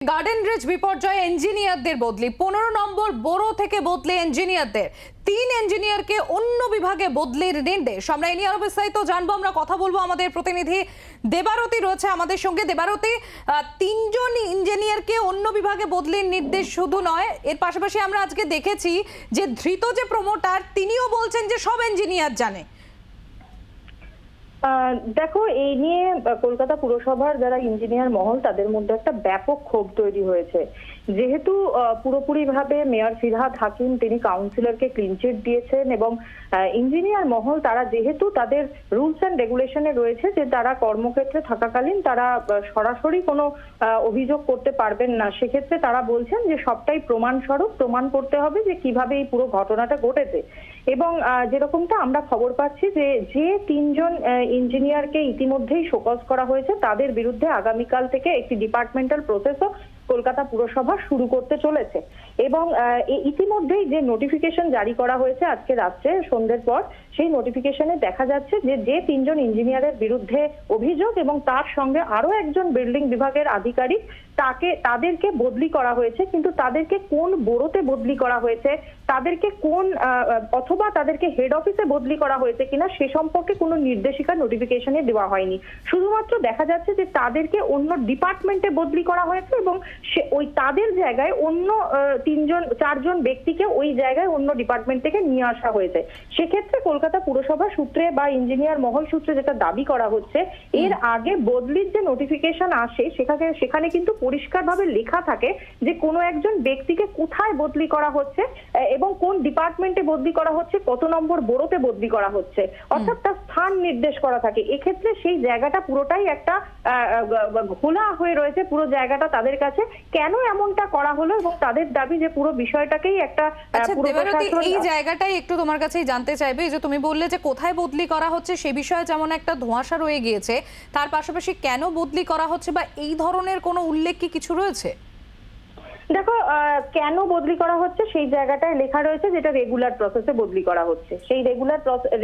Garden rich বিপর্যয়ে ইঞ্জিনিয়ারদের বদলি 15 নম্বর বোরো থেকে বদলে ইঞ্জিনিয়ারদের 3 ইঞ্জিনিয়ারকে অন্য বিভাগে বদলির নির্দেশ। আমরা এই নিয়ে আরো বিস্তারিত জানবো, আমরা কথা বলবো আমাদের প্রতিনিধি দেবারতী রয়েছে আমাদের সঙ্গে। দেবারতী, 3 জন ইঞ্জিনিয়ারকে অন্য বিভাগে বদলির নির্দেশ শুধু নয়, এর পাশাপাশি আমরা আজকে দেখেছি যে ধৃত যে প্রমোটার তিনিও বলছেন যে সব ইঞ্জিনিয়ার জানে। দেখো, এই নিয়ে কলকাতা পুরসভার যারা ইঞ্জিনিয়ার মহল তাদের মধ্যে একটা ব্যাপক ক্ষোভ তৈরি হয়েছে। যেহেতু পুরোপুরিভাবে মেয়র ফিরহাদ হাকিম তিনি কাউন্সিলরকে ক্লিনচিট দিয়েছেন এবং ইঞ্জিনিয়ার মহল তারা যেহেতু তাদের রুলস অ্যান্ড রেগুলেশনে রয়েছে যে তারা কর্মক্ষেত্রে থাকাকালীন তারা সরাসরি কোনো অভিযোগ করতে পারবেন না, সেক্ষেত্রে তারা বলছেন যে সবটাই প্রমাণস্বরূপ প্রমাণ করতে হবে যে কিভাবে এই পুরো ঘটনাটা ঘটেছে। এবং যেরকমটা আমরা খবর পাচ্ছি যে 3 জন ইঞ্জিনিয়ারকে ইতিমধ্যেই শোকজ করা হয়েছে, তাদের বিরুদ্ধে আগামীকাল থেকে একটি ডিপার্টমেন্টাল প্রসেসও কলকাতা পুরসভা শুরু করতে চলেছে। এবং ইতিমধ্যেই যে নোটিফিকেশন জারি করা হয়েছে আজকে রাত্রে সন্ধ্যের পর, সেই নোটিফিকেশনে দেখা যাচ্ছে যে 3 জন ইঞ্জিনিয়ারের বিরুদ্ধে অভিযোগ এবং তার সঙ্গে আরো একজন বিল্ডিং বিভাগের আধিকারিক তাদেরকে বদলি করা হয়েছে। কিন্তু তাদেরকে কোন বোরোতে বদলি করা হয়েছে, তাদেরকে কোন অথবা তাদেরকে হেড অফিসে বদলি করা হয়েছে কিনা সে সম্পর্কে কোনো নির্দেশিকা নোটিফিকেশনে দেওয়া হয়নি। শুধুমাত্র দেখা যাচ্ছে যে তাদেরকে অন্য ডিপার্টমেন্টে বদলি করা হয়েছে এবং ওই তাদের জায়গায় অন্য 4 জন ব্যক্তিকে ওই জায়গায় অন্য ডিপার্টমেন্ট থেকে নিয়ে আসা হয়েছে। সেক্ষেত্রে কলকাতা পুরসভা সূত্রে বা ইঞ্জিনিয়ার মহল সূত্রে যেটা দাবি করা হচ্ছে, এর আগে বদলির যে নোটিফিকেশন আসে সেখানে কিন্তু পরিষ্কারভাবে লেখা থাকে যে কোনো একজন ব্যক্তিকে কোথায় বদলি করা হচ্ছে এবং কোন ডিপার্টমেন্টে বদলি করা হচ্ছে, কত নম্বর বোরোতে বদলি করা হচ্ছে, অর্থাৎ তার স্থান নির্দেশ করা থাকে। এক্ষেত্রে সেই জায়গাটা পুরোটাই একটা ঘোলা হয়ে রয়েছে পুরো জায়গাটা তাদের কাছে। কেন এমনটা করা হলো এবং তাদের দাবি যে পুরো বিষয়টাকেই একটা এই জায়গাটাই একটু তোমার কাছেই জানতে চাইবে, যে তুমি বললে যে কোথায় বদলি করা হচ্ছে সে বিষয়ে যেমন একটা ধোঁয়াশা রয়ে গিয়েছে, তার পাশাপাশি কেন বদলি করা হচ্ছে বা এই ধরনের কোনো উল্লেখ কি কিছু রয়েছে? দেখো, কেন বদলি করা হচ্ছে সেই জায়গাটায় লেখা রয়েছে যেটা রেগুলার প্রসেসে বদলি করা হচ্ছে। সেই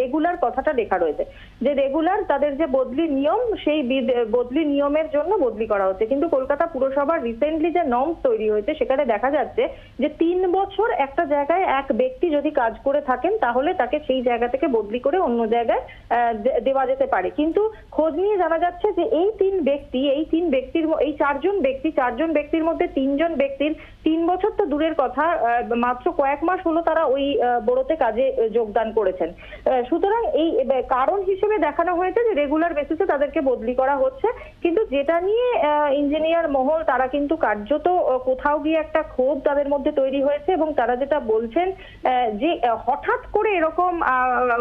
রেগুলার কথাটা লেখা রয়েছে যে রেগুলার তাদের যে বদলি নিয়ম, সেই বদলি নিয়মের জন্য বদলি করা হচ্ছে। কিন্তু কলকাতা পুরসভার রিসেন্টলি যে নর্মস তৈরি হয়েছে সেখানে দেখা যাচ্ছে যে 3 বছর একটা জায়গায় এক ব্যক্তি যদি কাজ করে থাকেন তাহলে তাকে সেই জায়গা থেকে বদলি করে অন্য জায়গায় দেওয়া যেতে পারে। কিন্তু খোঁজ নিয়ে জানা যাচ্ছে যে এই 4 জন ব্যক্তির মধ্যে 3 জন ব্যক্তির 3 বছর তো দূরের কথা, মাত্র কয়েক মাস হলো তারা ওই বোরোতে কাজে যোগদান করেছেন। সুতরাং এই কারণ হিসেবে দেখানো হয়েছে যে রেগুলার বেসিসে তাদেরকে বদলি করা হচ্ছে। কিন্তু যেটা নিয়ে ইঞ্জিনিয়ার মহল তারা কিন্তু কার্যত কোথাও গিয়ে একটা ক্ষোভ তাদের মধ্যে তৈরি হয়েছে এবং তারা যেটা বলছেন যে হঠাৎ করে এরকম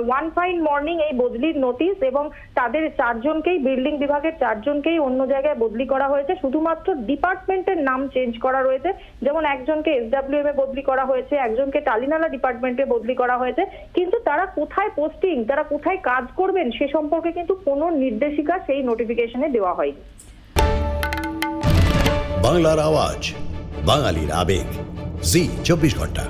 ওয়ান ফাইন মর্নিং এই বদলির নোটিশ এবং তাদের 4 জনকেই বিল্ডিং বিভাগের 4 জনকেই অন্য জায়গায় বদলি করা হয়েছে। শুধুমাত্র ডিপার্টমেন্টের নাম চেঞ্জ করা রয়েছে, যেমন একজনকে SWM এ বদলি করা হয়েছে, একজনকে টালিনালা ডিপার্টমেন্টে বদলি করা হয়েছে। কিন্তু তারা কোথায় পোস্টিং, তারা কোথায় কাজ করবেন সে সম্পর্কে কিন্তু কোনো নির্দেশিকা সেই নোটিফিকেশনে দেওয়া হয়নি। বাংলার আওয়াজ, বাঙালির আবেগ, জি 24 ঘন্টা।